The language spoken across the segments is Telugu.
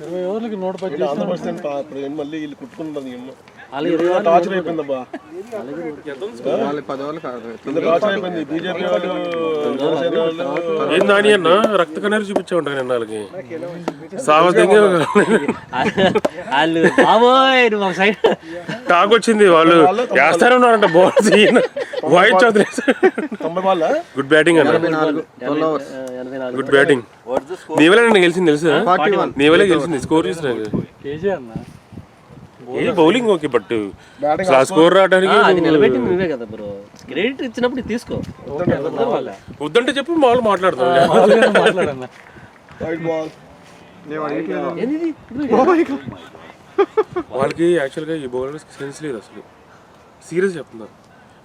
20 ఓవర్లకి 110 మళ్ళీ వీళ్ళు కుట్టుకుంటుంది టార్చర్ అయిపోయిందబ్బా. ఏందని అన్న రక్త కన్నీరు చూపించే ఉంటాయి నిన్న వాళ్ళకి టాక్ వచ్చింది. వాళ్ళు వేస్తానే ఉన్నారంట balls. White Chowdary good batting అన్న, గుడ్ బ్యాటింగ్. నీవలే నన్ను గెలిచింది తెలుసా, నీవలే గెలిచింది. స్కోర్ చూసి ఏ బౌలింగ్ ఓకే, బట్ స్కోర్ రావడానికి నిలబెట్టింది నువ్వే కదా బ్రో. క్రెడిట్ ఇచ్చినప్పుడు తీసుకో, వద్దంటే చెప్పి మామూలు మాట్లాడతాం. వాళ్ళకి యాక్చువల్గా ఈ బౌలర్స్ సెన్స్ లేదు అసలు, సీరియస్ చెప్తున్నారు.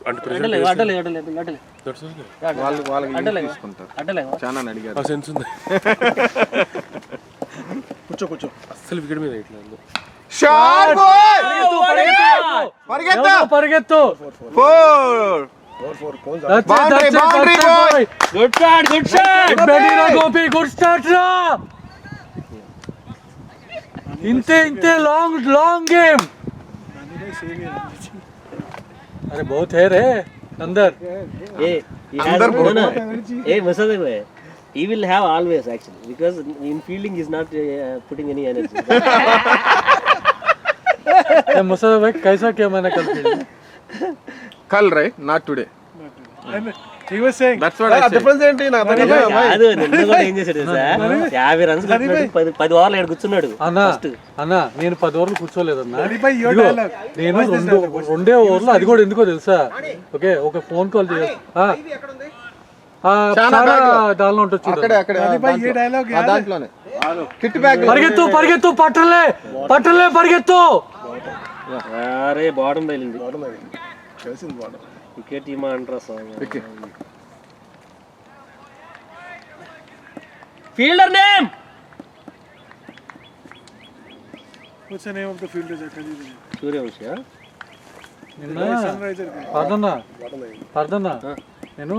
అంటే సెన్స్ ఉంది. కూర్చో కూర్చో, అసలు వికెట్ మీద ఇట్లా పరిగెత్తు. ఇంతే लॉन्ग गेम. अरे बहुत है रे अंदर. He will have always actually, because in fielding he is not putting any energy. मुसद्दक भाई कैसा किया मैंने कल field? Kal right, not today. He was saying that's what I said. difference ఏంటి నా కాదు నిన్న కూడా ఏం చేశాడు సార్, 50 రన్స్ కొట్టాడు, 10 ఓవర్లు ఏడు కూర్చున్నాడు. అన్నా నేను 10 ఓవర్లు కూర్చోలేదన్నా. నేను రెండే ఓవర్లు, అది కూడా ఎందుకో తెలుసా, ఓకే ఒక ఫోన్ కాల్ చేయాలి దానిలో ఉంటుంది. పరిగెత్తు పరిగెత్తు. అరే బాటం తగిలింది, వికెట్ ఇమా అంటారా sir. Fielder name, what's the name of the fielder? Suryavanshi. పర్దన్నా నేను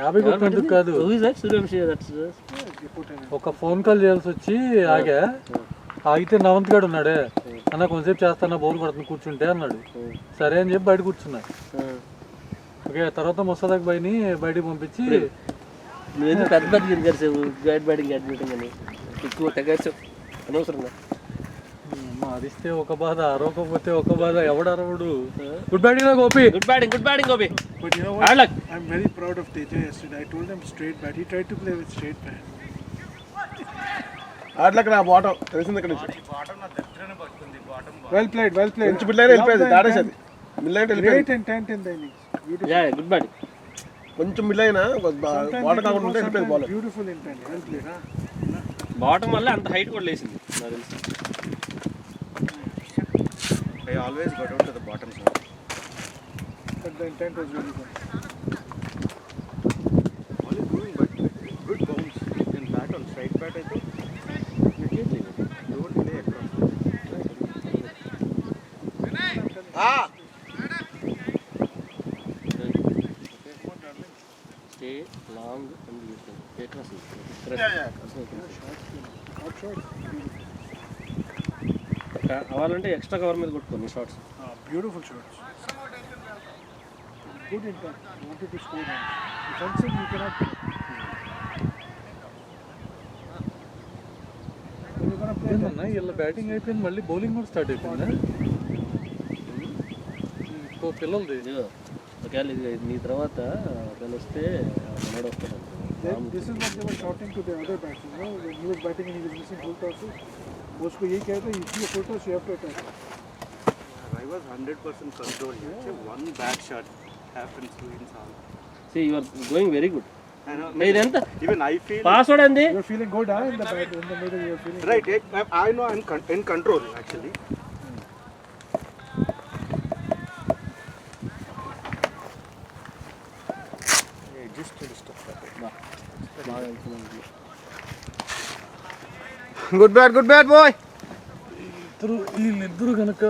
50 కొట్టినందుకు కాదు, ఒక ఫోన్ కాల్ చేయాల్సి వచ్చి ఆగితే నవంత్ గడు ఉన్నాడే, అన్న కొంతసేపు చేస్తానా బౌల్ పడుతుంది కూర్చుంటే అన్నాడు. సరే అని చెప్పి బయట కూర్చున్నా. ఓకే తర్వాత ముసదక్ బైని బయటికి పంపించి పెద్ద బ్యాటింగ్ అని ఎక్కువ తెగర్చావు అనవసరంగా. అదిస్తే ఒక బాధ, అరవకపోతే ఒక బాధ, ఎవడరవడు. Good batting Gopi, good batting Gopi. But you know what? I'm very proud of Teja yesterday. I told him straight bat. He tried to play with straight bat. ఆట్లకి నా బాటం తెలిసింది ఇక్కడ నుంచి. Well played. కొంచెం బిల్లైన వెళ్ళిపోయింది, దాడేసేది బిల్లైన వెళ్ళిపోయింది. 8 and 10 in the innings. Beautiful. Yeah, good batting. కొంచెం బిల్లైన బాట కాకుండా ఉంటే వెళ్ళిపోయింది ball. Beautiful intent. Well played. Bottom వల్ల అంత హైట్ కూడా లేసింది నాకు తెలుసు. I always go down to the bottom side. But the intent was really good. All is doing, but good bounce. You can bat on straight bat, I think. Don't play across. Stay long and you can take us. కావాలంటే ఎక్స్ట్రా కవర్ మీద కొట్టుకోండి shorts. Beautiful shots. Good intent. Wanted to score runs. Defensive, you cannot. ఏందన్నా ఇలా బ్యాటింగ్ అయిపోయింది, మళ్ళీ బౌలింగ్ కూడా స్టార్ట్ అయిపోయిందా పిల్లలది. ఒకవేళ ఇది నీ తర్వాత వస్తే మనోడు వస్తాడు. This is what they were shouting to the other batsman. You know, when he was batting and he was missing full tosses. उसको यही कहते हैं, if you full toss, you have to attack. I was 100% controlled. One bad shot happens to him. See, you are going very good. I know. Even I feel. Password and the. You are feeling good, in the bat, in the middle. You are feeling. Right. I know I'm in control actually. Good bat, boy. వీళ్ళిద్దరు కనుక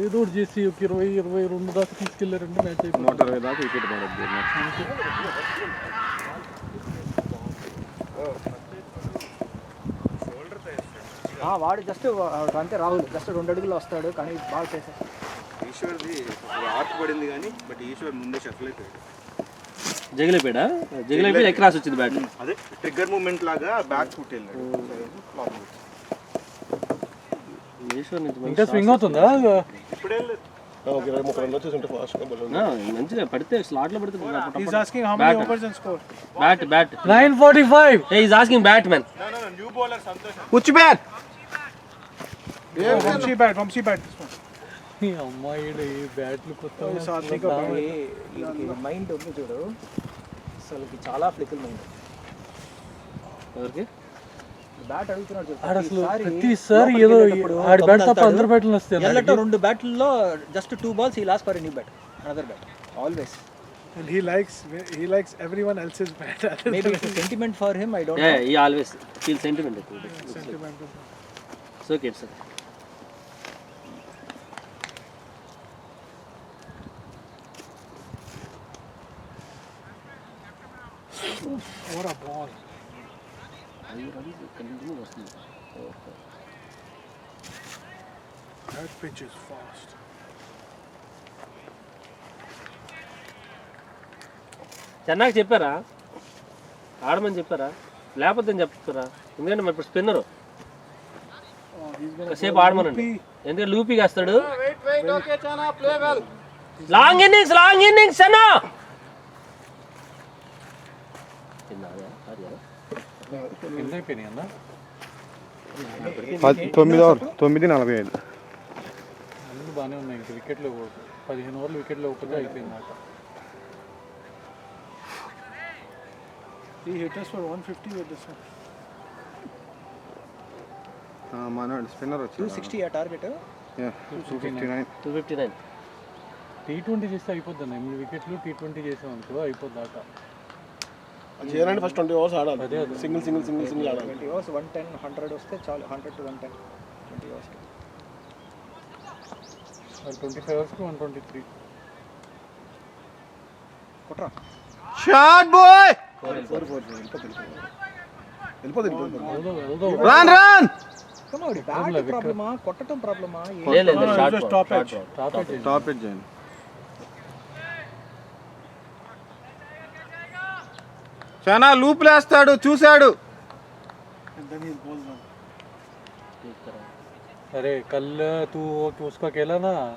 ఏదో ఒకటి చేసి ఒక 20-22 దాకా తీసుకెళ్లారంటే మ్యాచ్ అయిపోయింది. 120 దాకా వికెట్ పడద్దు. వాడు జస్ట్ అంతే రాహుల్ జస్ట్ 2 అడుగులు వస్తాడు కానీ బాగా చేశాడు. ఈశ్వర్ది ఆర్ట్ పడింది కానీ బట్ ఈశ్వర్ ముందే షఫల్ అయిపోయాడు. జగిలిపోయి ఎక్రాస్ వచ్చింది బ్యాట్. అదే ట్రిగ్గర్ మూమెంట్ లాగా బ్యాక్ ఫుట్ వెళ్ళాడు. ఈశ్వర్ నుంచి ఇంకా స్వింగ్ అవుతుందా? ఇప్పుడే ఒక 20-30 రన్లు వచ్చేసి ఉంటే ఫాస్ట్గా బౌలింగ్. మంచిగా పడితే స్లాట్ లో పడితే He's asking how many overs and score. Bat 9:45. Is asking bat man. New bowler Santosh. Which bat? Vamsi bat this one. ఈ అమ్మాయిడు ఈ బ్యాట్లు కొత్త Satvik మైండ్ ఉంది చూడు అసలుకి చాలా ఫ్లికల్ మైండ్. ఎవరికి బ్యాట్ అడుగుతున్నాడు చూడు. ఆడ అసలు ప్రతిసారి ఏదో ఆడి బ్యాట్ తప్ప అందరు బ్యాట్లు వస్తాయి. ఎల్లటో 2 బ్యాట్లలో just 2 balls he lost for a new bat, another bat always. And he likes everyone else's bat. Maybe it's a sentiment for him, I don't Yeah, know. he always feels sentimental. Sentimental. It's okay, it's okay. What a ball. That pitch is fast. చెన్నాకి చెప్పారా ఆడమని చెప్పారా లేకపోతే చెప్తారా? ఎందుకంటే మరి ఇప్పుడు స్పిన్నరు కాసేపు ఆడమనండి, ఎందుకంటే లూపీగా వస్తాడు. లాంగ్ ఇన్నింగ్స్ అన్నా. ఎన్ని అయిపోయినాయి అన్న? 9:45. అన్నీ బాగానే ఉన్నాయి. ఇంకా వికెట్లు 15 ఓవర్లు వికెట్లు ఇవ్వకపోతే అయిపోయింది మాట. He hit us for 150 with this one. మనోడు స్పిన్నర్ వచ్చి 260 ఆ టార్గెట్. 259. T20 చేస్తే అయిపోద్ది అన్న. 8 వికెట్లు T20 చేసాం అనుకో అయిపోద్ది ఆట. అది చేయాలంటే ఫస్ట్ 20 ఓవర్స్ ఆడాలి. సింగిల్ ఆడాలి. 20 overs 110 100 వస్తే చాలు. 100 to 110 20 overs. 25 ఓవర్స్కి 123. కొట్రా. Shot boy. వెళ్ళిపోతుంది. రన్. Come on, బ్యాట్ ప్రాబ్లమా కొట్టడం ప్రాబ్లమా? లేదు short Top edge. Top edge. Top edge చేయండి. చాలా లూపులేస్తాడు చూశాడు. And then he bowls one. अरे कल तू उसका खेला ना वो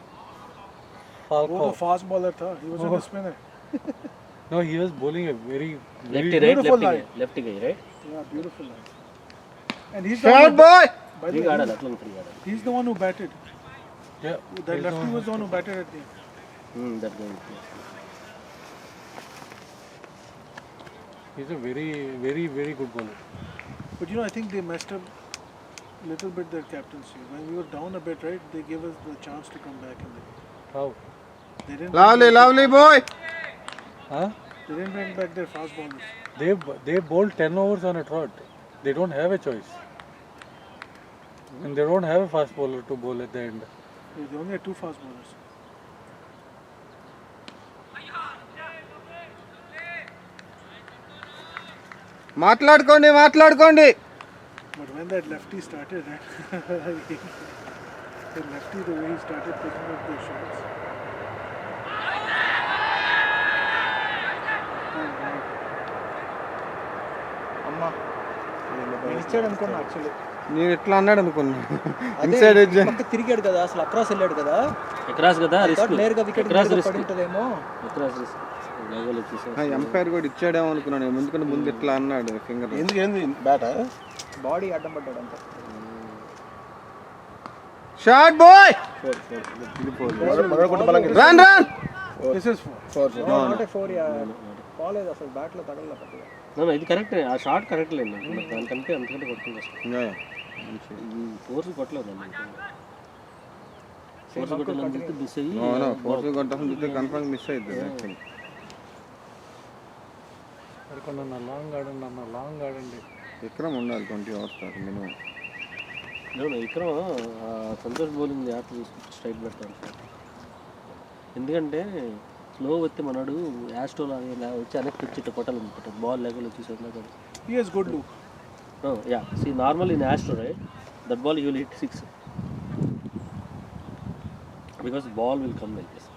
फाल्को. तो fast bowler था. He was a spinner. No, he was bowling a very left right beautiful line. Left right Yeah, beautiful line. And he's the shot one, boy. by the ఫ్రీగా way, ఆడాలి, అట్లా ఫ్రీగా ఆడాలి. he's the one who batted. yeah. The lefty was the one who batted at the end. That going. He's a very very very good bowler. But you know, I think they messed up a little bit their captaincy. When we were down a bit, right, they gave us the chance to come back and How? they didn't lovely bye. Huh? they didn't bring back their fast bowlers. They bowled 10 overs on a trot. They don't have a choice. And they don't have a fast bowler to bowl at the end. They only had 2 fast bowlers. మాట్లాడుకోండి. But when that lefty started, right, the lefty, the way he started picking up those shots. అమ్మా నేను ఇచ్చాడు అనుకున్నా యాక్చువల్లీ. నేను ఎట్లా అన్నాడు అనుకున్నా. ఇన్సైడ్ ఎడ్జ్ పక్క తిరిగాడు కదా, అసలు అక్రాస్ వెళ్ళాడు కదా. ఎక్రాస్ కదా రిస్క్. నేరుగా వికెట్ ఎక్రాస్ రిస్క్. పడి ఉంటుందేమో. Across risk. గోల్ వచ్చేసి ఎంపైర్ కూడా ఇచ్చాడేమో అనుకున్నాను. ఎందుకంటే ముందు ఇట్లా అన్నాడు ఫింగర్. ఏంది బ్యాటా? బాడీ అడ్డం పడ్డాడు అంతే. Shot boy. Run. This is 4. Not a 4 కాలేజ్ అసలు బ్యాట్ లో తగలలా పెద్దగా. ఇది కరెక్ట్. ఆ షాట్ కరెక్ట్ లేదు దానికంటే అంతకంటే కొట్టుకుంది అసలు. ఫోర్స్ కొట్టలేదు ఫోర్స్ కొట్టాలంటే మిస్ అయ్యి ఫోర్స్ కొట్టాల్సి చూస్తే కన్ఫర్మ్ మిస్ అవుతుంది యాక్చువల్లీ. లాంగ్ ఆడండి. విక్రమ్ ఉండాలి 20 overs minimum. Vikram Santosh bowling యాప్ తీసుకుంటే స్ట్రైట్ పెడతాను. ఎందుకంటే స్లో వస్తే మనడు యాస్టోలో వచ్చి అనేక తెచ్చి కొట్టాలనుకుంటాడు. బాల్ లెవెల్ వచ్చేసి He has good look. Yeah see normal in యాస్టో right That ball you will hit 6. Because ball will come like this.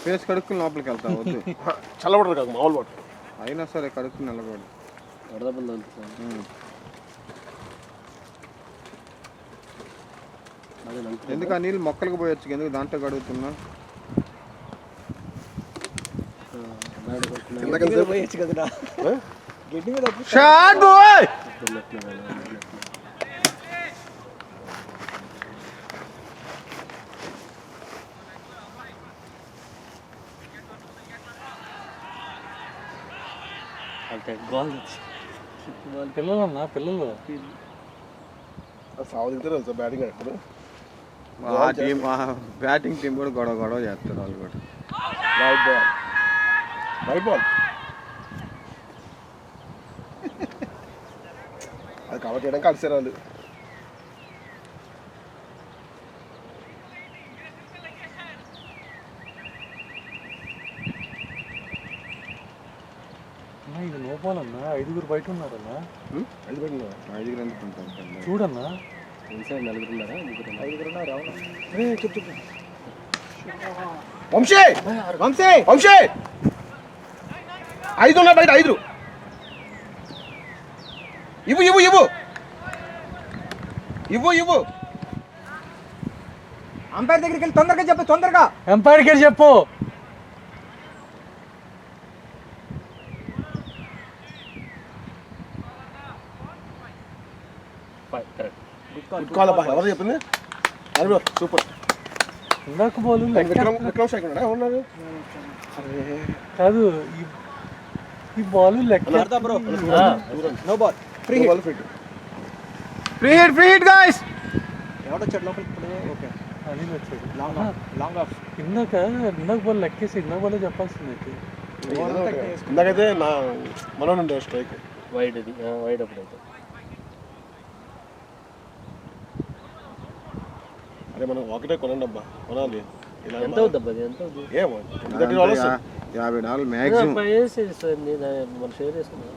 Face కడుక్కుని లోపలికి వెళ్తా వద్దు. చల్లబడరు కాదు మామూలు వాటర్. అయినా సరే కడుక్కుని నిలబడు. వరద బల్ల అంటున్నాను. ఎందుకు ఆ నీళ్ళు మొక్కలకు పోయొచ్చు, ఎందుకు దాంట్లో కడుగుతున్నా? పోయచ్చు కదరా గడ్డి మీద షాట్ బాయ్. పిల్లలన్నా పిల్లలు సాగు దిగుతారు తెలుసా బ్యాటింగ్ ఆడతారు. ఆ టీం బ్యాటింగ్ టీం కూడా గొడవ గొడవ చేస్తారు వాళ్ళు కూడా. వైట్ బాల్ వైట్ బాల్ అది కవర్ చేయడానికి అడిసారు వాళ్ళు. ఇది లోపాలన్నా 5 బయట ఉన్నారన్నా. అది పెట్టిన 5 ఎందుకు ఉంటారు చూడన్నా ఇన్సైడ్ 4 ఉన్నారా? 5 ఉన్నారు. అవును చెప్పు. వంశీ వంశీ వంశీ 5 ఉన్నా బయట 5. ఇవ్వు ఇవ్వు ఇవ్వు ఇవ్వు ఇవ్వు. అంపైర్ దగ్గరికి వెళ్ళి తొందరగా చెప్పు, తొందరగా. ఎంపైర్కి వెళ్ళి చెప్పు. గుడ్ కాల్ అబ్బా. ఎవరు చెప్పింది? సూపర్. ఇందాక బాల్ విక్రమ్ స్ట్రైక్ ఉన్నాడా? ఉన్నారు కాదు ఈ బాల్ లెక్క bro no ball free ball fit. Free hit guys. ఎవడొచ్చాడు లోపలికి? ఓకే అనిల్ వచ్చాడు. Long off. ఇందాక బాల్ లెక్కేసి ఇందాక బాల్ చెప్పాల్సింది. ఇందాకైతే నా మనోడు ఉండే స్ట్రైక్ వైడ్ అది వైడ్ అప్పుడైతే. అరే మనం ఒకటే కొనండి అబ్బా, కొనాలి. ఎంత అవుద్ది అబ్బా? అది ఎంత అవుద్ది? ఏమో $50 మ్యాక్సిమం. మనం షేర్ చేసుకున్నాం.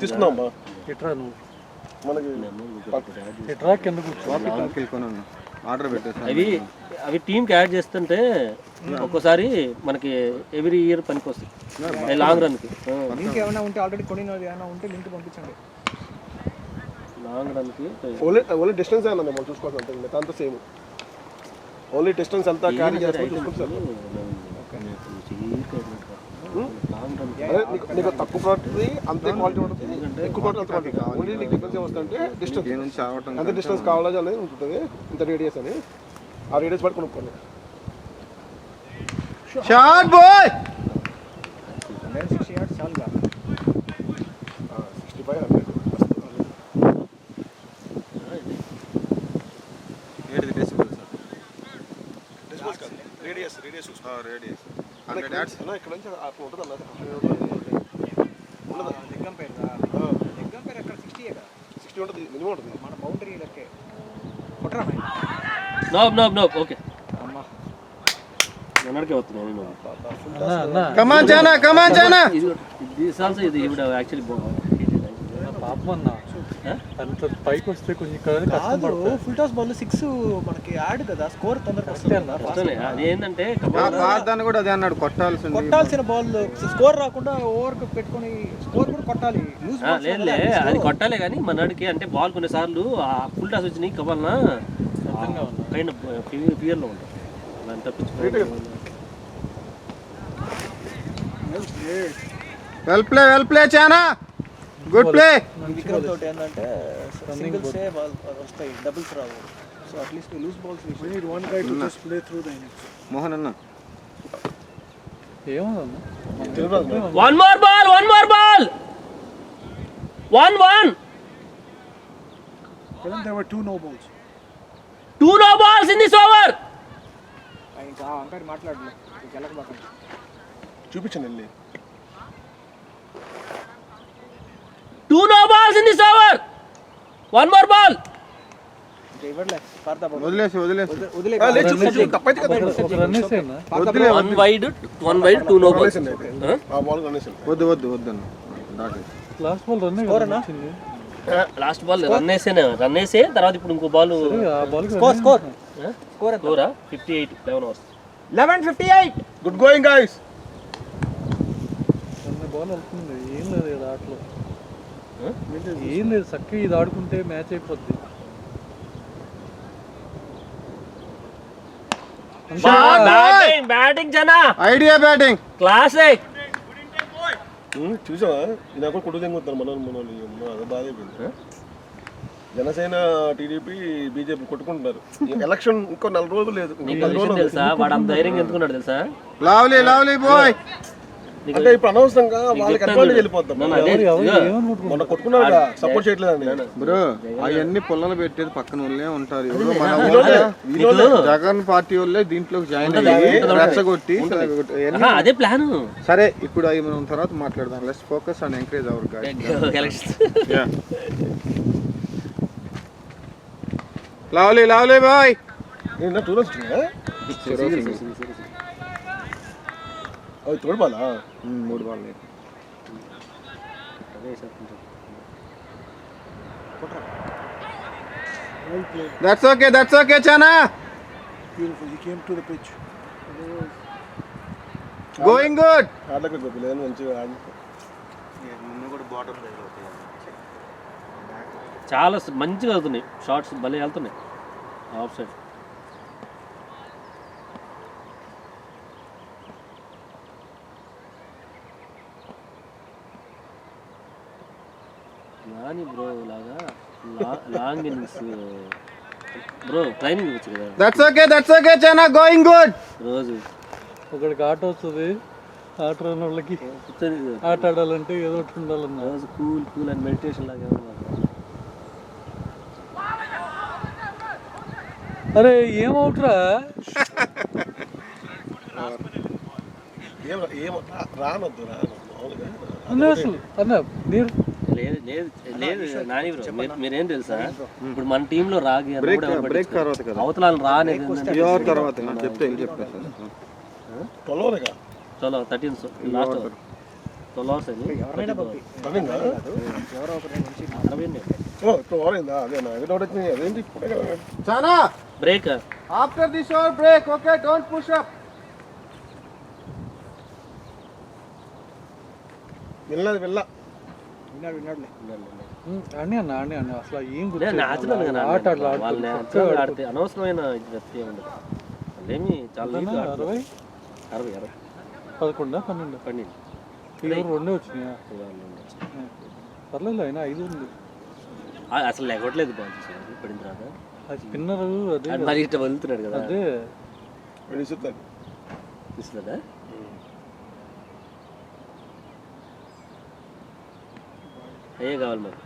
తీసుకుందాం అబ్బా. ఇట్రా నువ్వు మనకి ఇట్రా కింద కూర్చో. ఆర్డర్ పెట్టేసి అవి టీంకి యాడ్ చేస్తుంటే ఒక్కోసారి మనకి ఎవ్రీ ఇయర్ పనికి వస్తుంది లాంగ్ రన్కి. లింక్ ఏమైనా ఉంటే ఆల్రెడీ కొనినది ఏమైనా ఉంటే లింక్ పంపించండి. లాంగ్ రన్కి ఓన్లీ డిస్టెన్స్ ఏమన్నా మనం చూసుకోవాల్సి ఉంటుంది. మిగతా అంతా సేమ్. ఓన్లీ డిస్టెన్స్ ఎంత క్యారీ చేసుకొని చూసుకుంటారు. అదే నీకు తక్కువ క్వాలిటీ అంతే క్వాలిటీ ఉంటుంది, ఎక్కువ క్వాలిటీ అంత క్వాలిటీ. ఓన్లీ నీకు డిఫరెన్స్ ఏమొస్తుందంటే డిస్టెన్స్ ఎంత డిస్టెన్స్ కావాలో అనేది ఉంటుంది. ఇంత రేడియస్ అని ఆ రేడియస్ బట్టి కొనుక్కోండి. Shot bye. 160 yards చాలుగా. 65 100 ఏది decibels? Radius radius radius 100 yards అన్న. ఇక్కడ నుంచి అట్లా ఉంటుంది అన్న. లెగ్ అంపైర్ అక్కడ 60 కదా. 60 ఉంటుంది మినిమం ఉంటుంది. మన బౌండరీ లెక్కే కొట్టరా మైన్. నో ఓకే అమ్మా మనకి అవుతున్నాను నేను. Come on Jana. This also ఇది ఇప్పుడు యాక్చువల్లీ పాపం అన్న అంత పైకి వస్తే కొంచెం కాదు ఫుల్ టాస్ బాల్ 6 మనకి యాడ్ కదా, స్కోర్ తొందరగా వస్తుంది. అది ఏంటంటే దాన్ని కూడా అదే అన్నాడు, కొట్టాల్సిన బాల్ స్కోర్ రాకుండా ఓవర్ పెట్టుకొని స్కోర్ కూడా కొట్టాలి. లేదు అది కొట్టాలి కానీ మనడికి అంటే బాల్ కొన్నిసార్లు ఆ ఫుల్ టాస్ వచ్చినాయి కబాలన కైండ్ ఆఫ్ ఫియర్లో ఉంటుంది. అలా తప్పించుకోవాలి. వెల్ ప్లే చానా. Good play. విక్రమ్ తోటి ఏంటంటే సింగిల్స్ బాల్ వస్తాయి, డబుల్స్ రావు. So at least loose balls we need one guy to just play through the innings. Mohan అన్న ఏమన్నా one more ball 1-1. Then there were 2 no balls. 2 no balls in this over. ఇంకా అంపైర్ మాట్లాడలే, గెలకబాకండి. చూపించండి వెళ్ళి. 2 no balls in this over. One more ball. ఇవ్వట్లే పార్తా బాబు. వదిలేసి వదిలే తప్పైతే కదా ఒక రన్ వేసేయన్నా. One wide 2 no balls. ఆ బాల్ కనేసి వద్దన్న దాటి లాస్ట్ బాల్ రన్ వచ్చింది. లాస్ట్ బాల్ రన్ వేసే తర్వాత ఇప్పుడు ఇంకో బాల్ ఆ బాల్ స్కోర్ స్కోరా 58 11 overs. 11:58. Good going guys. Ball వెళ్తుంది. ఏం లేదు ఇక్కడ ఆటలో, ఏం లేదు. చక్కగా ఇది ఆడుకుంటే మ్యాచ్ అయిపోద్ది. బ్యాటింగ్ జనా ఐడియా బ్యాటింగ్ క్లాసిక్. చూసావా ఇది నాకు కొట్టు తెంగుతారు మనోళ్ళు అదే బాధ అయిపోయింది. జనసేన టీడీపీ బీజేపీ కొట్టుకుంటున్నారు. ఎలక్షన్ ఇంకో 4 రోజులు లేదు. నీకు విషయం తెలుసా వాడు అంత ధైర్యంగా ఎందుకున్నాడు తెలుసా? Lovely bye. అంటే ఇప్పుడు అనవసరంగా వాళ్ళకి అడ్వాంటేజ్ వెళ్ళిపోతాం. మొన్న కొట్టుకున్నాడు సపోర్ట్ చేయట్లేదండి బ్రో. అవన్నీ పుల్లలు పెట్టేది పక్కన వాళ్ళే ఉంటారు. ఎవరో మన జగన్ పార్టీ వాళ్ళే దీంట్లోకి జాయిన్ అయ్యి రెచ్చగొట్టి అదే ప్లాన్. సరే ఇప్పుడు అవి మనం తర్వాత మాట్లాడదాం. Let's focus on encourage hour guys. Lovely bye. నేను టూ రన్స్ అది తోడుబాలా 3 ball. That's okay Chana. Beautiful. He came to the pitch. Going good. ఆడలకు గొప్పలేదు మంచిగా ఆడి. చాలా మంచిగా అవుతున్నాయి షార్ట్స్, భలే వెళ్తున్నాయి ఆఫ్ సైడ్. నాని బ్రో లాగా లాంగ్ ఇన్నింగ్స్ బ్రో ట్రైనింగ్ ఇవ్వచ్చు కదా. That's okay Chana. Going good. రోజు ఒకడికి ఆట వస్తుంది. ఆట రాని వాళ్ళకి ఆట ఆడాలంటే ఏదో ఒకటి ఉండాలన్నా. రోజు కూల్ అండ్ మెడిటేషన్ లాగా. అరే ఏమవుట్రా? రానొద్దు అన్న అసలు అన్న మీరు లేదు నాని బ్రో, మీరేం తెలుసా ఇప్పుడు మన టీంలో రాగి బ్రేక్ తర్వాత కదా అవతల రానేది తర్వాత చెప్తే చలో 13 లాస్ట్ 12 అవర్స్ అని ఎవరైనా పంపి ఎవరో ఒకరు నుంచి Chana. Break After this over break, okay, don't push up. వెళ్ళ విన్నాడులే. అని అన్న అసలు ఏం న్యాచురల్ గా ఆట వాళ్ళు న్యాచురల్ ఆడితే అనవసరమైన ఇది వ్యక్తి ఉండదు. వాళ్ళేమి చాలా 60 60 11 12 2 వచ్చినాయా? పర్లేదు అయినా 5 ఉంది. అసలు లేకట్లేదు బాల్ పడిన తర్వాత. అది స్పిన్నర్ అదే మరి ఇట్లా వదులుతున్నాడు కదా. అదే తీసుకుందా అయ్యే కావాలి మరి.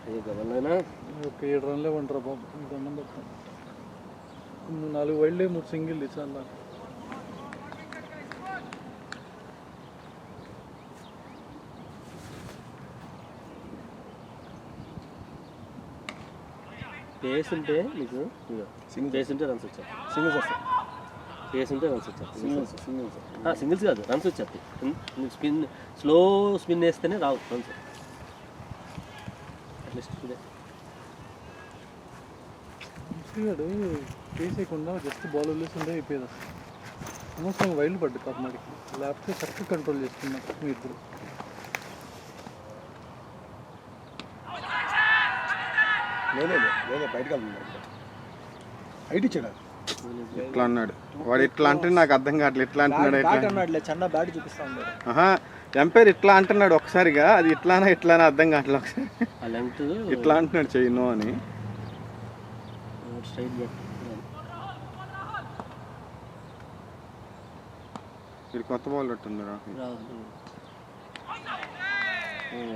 అయ్యే కావాలైనా ఒక 7 రన్లే ఉంటారు బాబు. దండం పెడతాం. 4 వైల్డ్ 3 సింగిల్ ఇచ్చాను. పేస్ ఉంటే నీకు పేస్ ఉంటే రన్స్ వచ్చాయి. సింగిల్స్ వస్తాయి. పేస్ ఉంటే రన్స్ వచ్చాయి. సింగిల్స్ కాదు రన్స్ వచ్చేస్తాయి. స్పిన్ స్లో స్పిన్ వేస్తేనే రావు రన్స్. అట్లీస్ట్ వాడు వేసేయకుండా జస్ట్ బాల్ వదిలేస్తుంటే అయిపోయేది. అసలు అనవసరంగా వైల్డ్ పడ్డు కర్ణాడికి. లేకపోతే కరెక్ట్ కంట్రోల్ చేసుకున్నారు మీ ఇద్దరు. లేదు బయటకు హైట్ ఇచ్చాడు. ఇట్లా అన్నాడు వాడు. ఇట్లా అంటే నాకు అర్థం కావట్లేదు. ఇట్లా అంటున్నాడు. అన్నాడులే చిన్న బ్యాట్ చూపిస్తా ఉన్నాడు. ఎంపైర్ ఇట్లా అంటున్నాడు ఒకసారిగా. అది ఇట్లానా అర్థం కావట్లేదు. ఒకసారి ఆ లెంగ్త్ ఇట్లా అంటున్నాడు చెయ్యను అని. స్ట్రైట్ ఇది కొత్త బాల్ ఉంటుంది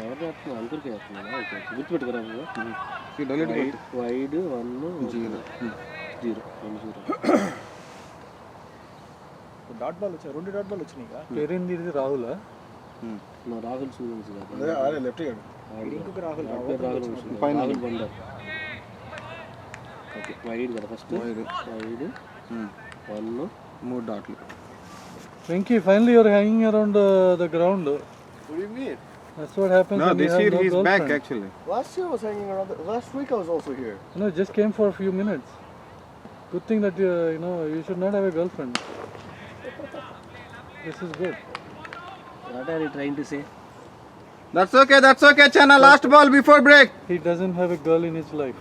ఎవరు చేస్తున్నా అంకుల్కి చేస్తున్నాను. గుర్తుపెట్టుకురా వైడ్ 1 0 డాట్ బాల్ వచ్చాయి. 2 డాట్ బాల్ వచ్చినాయి. పేరేంది ఇది? రాహులా? రాహుల్ సూర్యన్స్ లెఫ్ట్ ఇంకొక రాహుల్ రాహుల్ బందర్. ఓకే వైడ్ కదా first wide 1 3 డాట్లు. Venki, finally you're hanging around the ground. What do you mean? That's what happens No, when you this have year no he's girlfriend. back actually. Last year I was hanging around. Last week I was also here. No, just came for a few minutes. Good thing that you should not have a girlfriend. This is good. What are you trying to say? That's okay, Chana. Last ball before break. He doesn't have a girl in his life,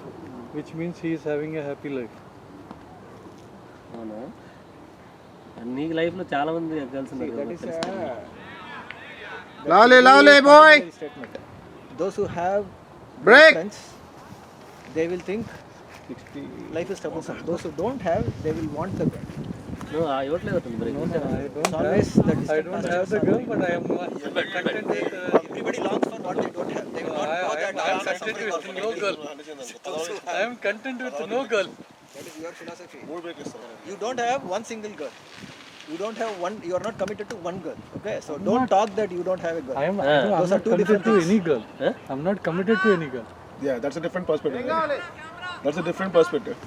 which means he is having a happy life. అవునా? నీ లైఫ్లో చాలా మంది గర్ల్స్ ఉన్నారు. Lovely boy. statement. Those who have Break. friends, they will think life is troublesome. Those who don't have, they will want the girl. నువ్వు ఇవ్వట్లేదు అవుతుంది మరి. It's always the I don't have the girl, but I am content with. Everybody longs for what they don't have. They will not know that I am content with no girl. I am content with no girl. that is your philosophy. You don't have one single girl. You don't have one. You are not committed to one girl. Okay, so don't talk that you don't have a girl. I'm Those are not two committed different to things. any girl. I'm not committed to any girl. Yeah, that's a different perspective. That's a different perspective.